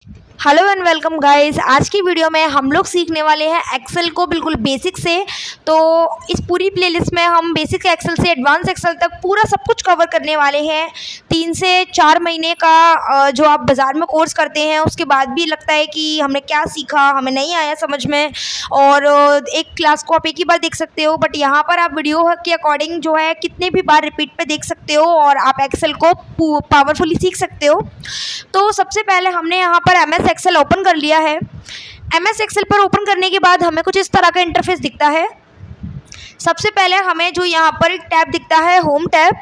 Hello and welcome guys. आज की video में हम लोग सीखने वाले हैं एक्सेल को बिल्कुल बेसिक से। तो इस पूरी प्लेलिस्ट में हम बेसिक एक्सेल से एडवांस एक्सेल तक पूरा सब कुछ कवर करने वाले हैं। 3 से 4 महीने का जो आप बाज़ार में कोर्स करते हैं उसके बाद भी लगता है कि हमने क्या सीखा, हमें नहीं आया समझ में। और एक क्लास को आप एक ही बार देख सकते हो, बट यहाँ पर आप वीडियो के अकॉर्डिंग जो है कितने भी बार रिपीट पे देख सकते हो और आप एक्सेल को पावरफुली सीख सकते हो। तो सबसे पहले हमने यहाँ पर एम एस एक्सेल ओपन कर लिया है। एम एस एक्सेल पर ओपन करने के बाद हमें कुछ इस तरह का इंटरफेस दिखता है। सबसे पहले हमें जो यहाँ पर एक टैब दिखता है होम टैब,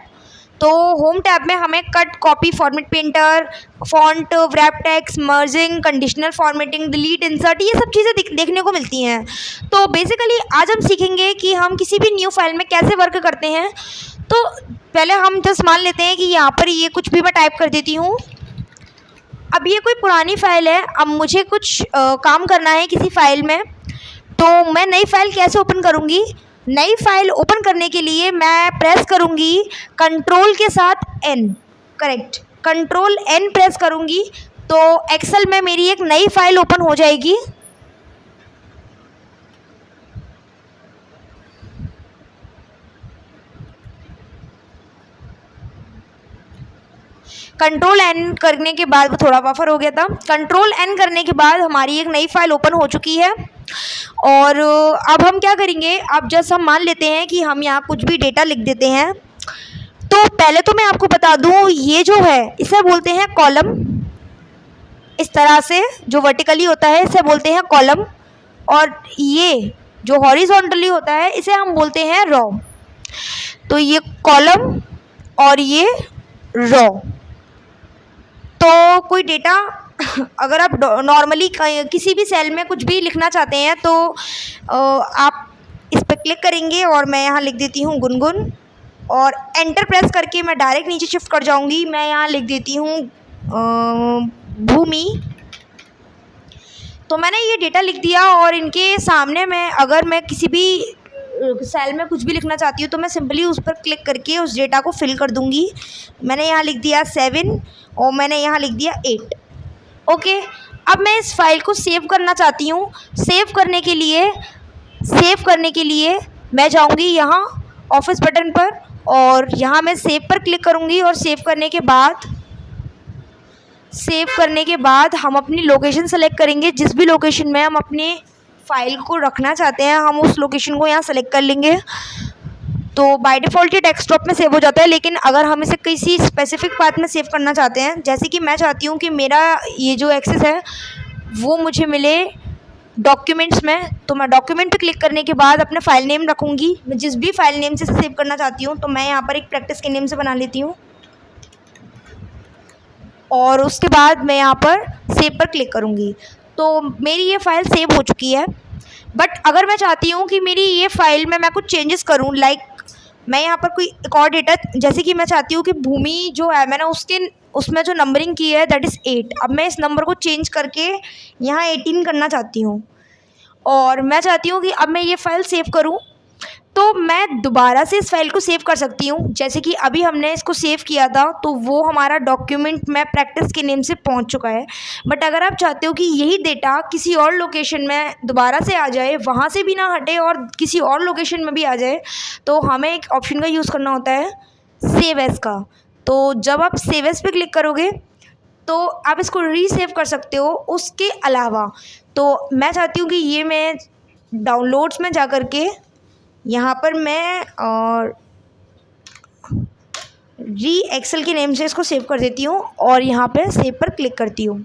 तो होम टैब में हमें cut, copy, format painter, font, wrap text, merging, conditional formatting, delete, insert, ये सब चीज़ें देखने को मिलती हैं। तो बेसिकली आज हम सीखेंगे कि हम किसी भी न्यू फाइल में कैसे वर्क करते हैं। तो पहले हम जस्ट मान लेते हैं कि यहाँ पर ये कुछ भी मैं टाइप कर देती हूँ। अब ये कोई पुरानी फाइल है, अब मुझे कुछ काम करना है किसी फाइल में, तो मैं नई फाइल कैसे ओपन करूँगी? नई फाइल ओपन करने के लिए मैं प्रेस करूँगी कंट्रोल के साथ N, correct, control N press करूँगी तो एक्सेल में मेरी एक नई फाइल ओपन हो जाएगी। कंट्रोल एन करने के बाद, वो थोड़ा बफर हो गया था, कंट्रोल एन करने के बाद हमारी एक नई फाइल ओपन हो चुकी है। और अब हम क्या करेंगे, अब जस्ट हम मान लेते हैं कि हम यहाँ कुछ भी डेटा लिख देते हैं। तो पहले तो मैं आपको बता दूँ, ये जो है इसे बोलते हैं कॉलम। इस तरह से जो वर्टिकली होता है इसे बोलते हैं कॉलम, और ये जो हॉरिजॉन्टली होता है इसे हम बोलते हैं रो। तो ये कॉलम और ये रो। तो कोई डेटा अगर आप नॉर्मली किसी भी सेल में कुछ भी लिखना चाहते हैं तो आप इस पर क्लिक करेंगे और मैं यहाँ लिख देती हूँ गुनगुन, और एंटर प्रेस करके मैं डायरेक्ट नीचे शिफ्ट कर जाऊँगी। मैं यहाँ लिख देती हूँ भूमि। तो मैंने ये डेटा लिख दिया और इनके सामने मैं अगर मैं किसी भी सेल में कुछ भी लिखना चाहती हूँ तो मैं सिंपली उस पर क्लिक करके उस डेटा को फिल कर दूँगी। मैंने यहाँ लिख दिया 7 और मैंने यहाँ लिख दिया 8। ओके, अब मैं इस फाइल को सेव करना चाहती हूँ। सेव करने के लिए मैं जाऊँगी यहाँ ऑफिस बटन पर और यहाँ मैं सेव पर क्लिक करूँगी। और सेव करने के बाद हम अपनी लोकेशन सेलेक्ट करेंगे। जिस भी लोकेशन में हम अपने फाइल को रखना चाहते हैं हम उस लोकेशन को यहाँ सेलेक्ट कर लेंगे। तो बाय डिफ़ॉल्ट ये डेस्कटॉप में सेव हो जाता है, लेकिन अगर हम इसे किसी स्पेसिफिक पाथ में सेव करना चाहते हैं, जैसे कि मैं चाहती हूँ कि मेरा ये जो एक्सेस है वो मुझे मिले डॉक्यूमेंट्स में, तो मैं डॉक्यूमेंट पे क्लिक करने के बाद अपना फ़ाइल नेम रखूँगी। मैं जिस भी फाइल नेम से सेव करना चाहती हूँ, तो मैं यहाँ पर एक प्रैक्टिस के नेम से बना लेती हूँ और उसके बाद मैं यहाँ पर सेव पर क्लिक करूँगी। तो मेरी ये फ़ाइल सेव हो चुकी है। बट अगर मैं चाहती हूँ कि मेरी ये फ़ाइल में मैं कुछ चेंजेस करूँ, लाइक मैं यहाँ पर कोई एक और डेटा, जैसे कि मैं चाहती हूँ कि भूमि जो है मैंने उसमें जो नंबरिंग की है दैट इज़ 8, अब मैं इस नंबर को चेंज करके यहाँ 18 करना चाहती हूँ और मैं चाहती हूँ कि अब मैं ये फ़ाइल सेव करूँ, तो मैं दोबारा से इस फाइल को सेव कर सकती हूँ। जैसे कि अभी हमने इसको सेव किया था तो वो हमारा डॉक्यूमेंट में प्रैक्टिस के नेम से पहुँच चुका है। बट अगर आप चाहते हो कि यही डेटा किसी और लोकेशन में दोबारा से आ जाए, वहाँ से भी ना हटे और किसी और लोकेशन में भी आ जाए, तो हमें एक ऑप्शन का यूज़ करना होता है सेव एज़ का। तो जब आप सेव एज़ पे क्लिक करोगे तो आप इसको रीसेव कर सकते हो। उसके अलावा तो मैं चाहती हूँ कि ये मैं डाउनलोड्स में जा कर के यहाँ पर मैं री एक्सेल के नेम से इसको सेव कर देती हूँ और यहाँ पे सेव पर क्लिक करती हूँ।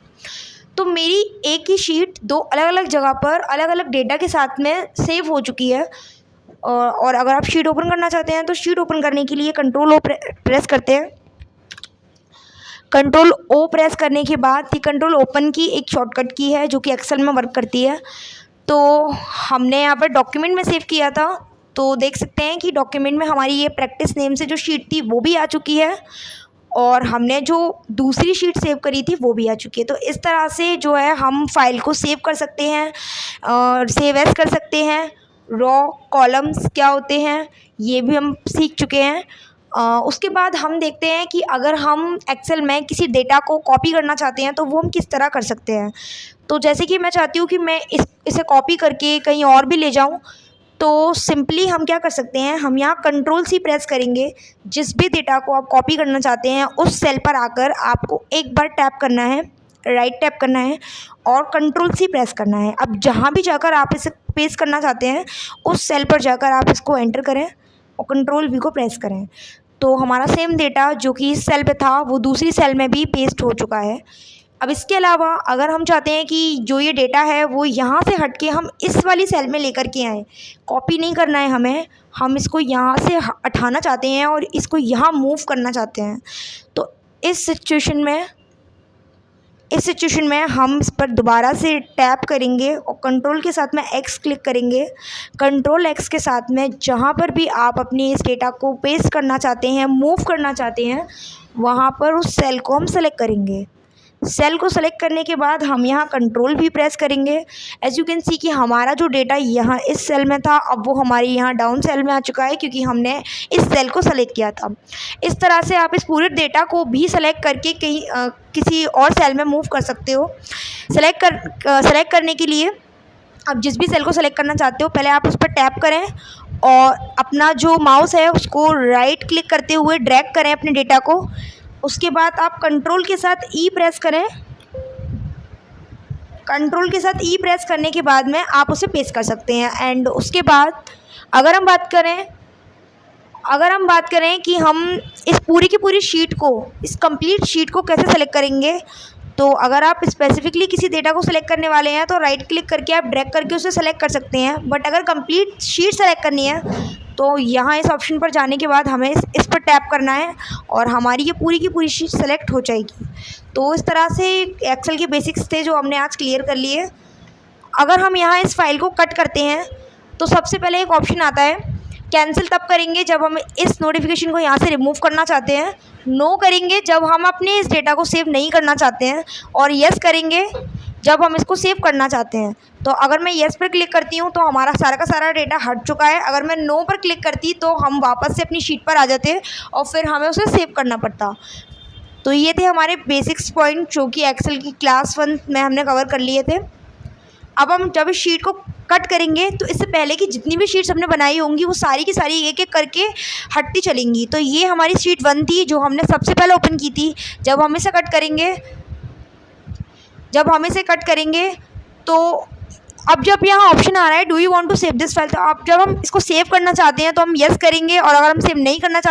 तो मेरी एक ही शीट दो अलग अलग जगह पर अलग अलग डेटा के साथ में सेव हो चुकी है। और अगर आप शीट ओपन करना चाहते हैं तो शीट ओपन करने के लिए कंट्रोल ओ प्रेस करते हैं। कंट्रोल ओ प्रेस करने के बाद ये कंट्रोल ओपन की एक शॉर्टकट की है जो कि एक्सेल में वर्क करती है। तो हमने यहाँ पर डॉक्यूमेंट में सेव किया था, तो देख सकते हैं कि डॉक्यूमेंट में हमारी ये प्रैक्टिस नेम से जो शीट थी वो भी आ चुकी है और हमने जो दूसरी शीट सेव करी थी वो भी आ चुकी है। तो इस तरह से जो है हम फाइल को सेव कर सकते हैं और सेव एज कर सकते हैं। रॉ कॉलम्स क्या होते हैं ये भी हम सीख चुके हैं। उसके बाद हम देखते हैं कि अगर हम एक्सेल में किसी डेटा को कॉपी करना चाहते हैं तो वो हम किस तरह कर सकते हैं। तो जैसे कि मैं चाहती हूँ कि मैं इसे कॉपी करके कहीं और भी ले जाऊँ, तो सिंपली हम क्या कर सकते हैं, हम यहाँ Ctrl+C प्रेस करेंगे। जिस भी डेटा को आप कॉपी करना चाहते हैं उस सेल पर आकर आपको एक बार टैप करना है, राइट टैप करना है और Ctrl+C प्रेस करना है। अब जहाँ भी जाकर आप इसे पेस्ट करना चाहते हैं उस सेल पर जाकर आप इसको एंटर करें और Ctrl+V को प्रेस करें, तो हमारा सेम डेटा जो कि इस सेल पे था वो दूसरी सेल में भी पेस्ट हो चुका है। अब इसके अलावा अगर हम चाहते हैं कि जो ये डेटा है वो यहाँ से हट के हम इस वाली सेल में लेकर के आएँ, कॉपी नहीं करना है हमें, हम इसको यहाँ से हटाना चाहते हैं और इसको यहाँ मूव करना चाहते हैं, तो इस सिचुएशन में हम इस पर दोबारा से टैप करेंगे और कंट्रोल के साथ में एक्स क्लिक करेंगे। कंट्रोल एक्स के साथ में जहाँ पर भी आप अपनी इस डेटा को पेस्ट करना चाहते हैं, मूव करना चाहते हैं, वहाँ पर उस सेल को हम सेलेक्ट करेंगे। सेल को सेलेक्ट करने के बाद हम यहाँ कंट्रोल भी प्रेस करेंगे। एज यू कैन सी कि हमारा जो डेटा यहाँ इस सेल में था अब वो हमारे यहाँ डाउन सेल में आ चुका है, क्योंकि हमने इस सेल को सेलेक्ट किया था। इस तरह से आप इस पूरे डेटा को भी सेलेक्ट करके कहीं किसी और सेल में मूव कर सकते हो। सेलेक्ट करने के लिए आप जिस भी सेल को सेलेक्ट करना चाहते हो पहले आप उस पर टैप करें और अपना जो माउस है उसको राइट क्लिक करते हुए ड्रैग करें अपने डेटा को। उसके बाद आप कंट्रोल के साथ ई प्रेस करें। कंट्रोल के साथ ई प्रेस करने के बाद में आप उसे पेस्ट कर सकते हैं। एंड उसके बाद अगर हम बात करें कि हम इस पूरी की पूरी शीट को, इस कंप्लीट शीट को कैसे सेलेक्ट करेंगे, तो अगर आप स्पेसिफिकली किसी डेटा को सेलेक्ट करने वाले हैं तो राइट क्लिक करके आप ड्रैग करके उसे सेलेक्ट कर सकते हैं। बट अगर कंप्लीट शीट सेलेक्ट करनी है तो यहाँ इस ऑप्शन पर जाने के बाद हमें इस पर टैप करना है और हमारी ये पूरी की पूरी शीट सेलेक्ट हो जाएगी। तो इस तरह से एक्सेल के बेसिक्स थे जो हमने आज क्लियर कर लिए। अगर हम यहाँ इस फाइल को कट करते हैं तो सबसे पहले एक ऑप्शन आता है, कैंसिल तब करेंगे जब हम इस नोटिफिकेशन को यहाँ से रिमूव करना चाहते हैं, नो करेंगे जब हम अपने इस डेटा को सेव नहीं करना चाहते हैं, और यस करेंगे जब हम इसको सेव करना चाहते हैं। तो अगर मैं येस पर क्लिक करती हूँ तो हमारा सारा का सारा डेटा हट चुका है। अगर मैं नो पर क्लिक करती तो हम वापस से अपनी शीट पर आ जाते और फिर हमें उसे सेव करना पड़ता। तो ये थे हमारे बेसिक्स पॉइंट जो कि एक्सेल की क्लास 1 में हमने कवर कर लिए थे। अब हम जब इस शीट को कट करेंगे तो इससे पहले कि जितनी भी शीट्स हमने बनाई होंगी वो सारी की सारी एक एक करके हटती चलेंगी। तो ये हमारी शीट 1 थी जो हमने सबसे पहले ओपन की थी। जब हम इसे कट करेंगे तो अब जब यहाँ ऑप्शन आ रहा है do you want to save this file, तो आप जब हम इसको सेव करना चाहते हैं तो हम येस करेंगे, और अगर हम सेव नहीं करना चाहते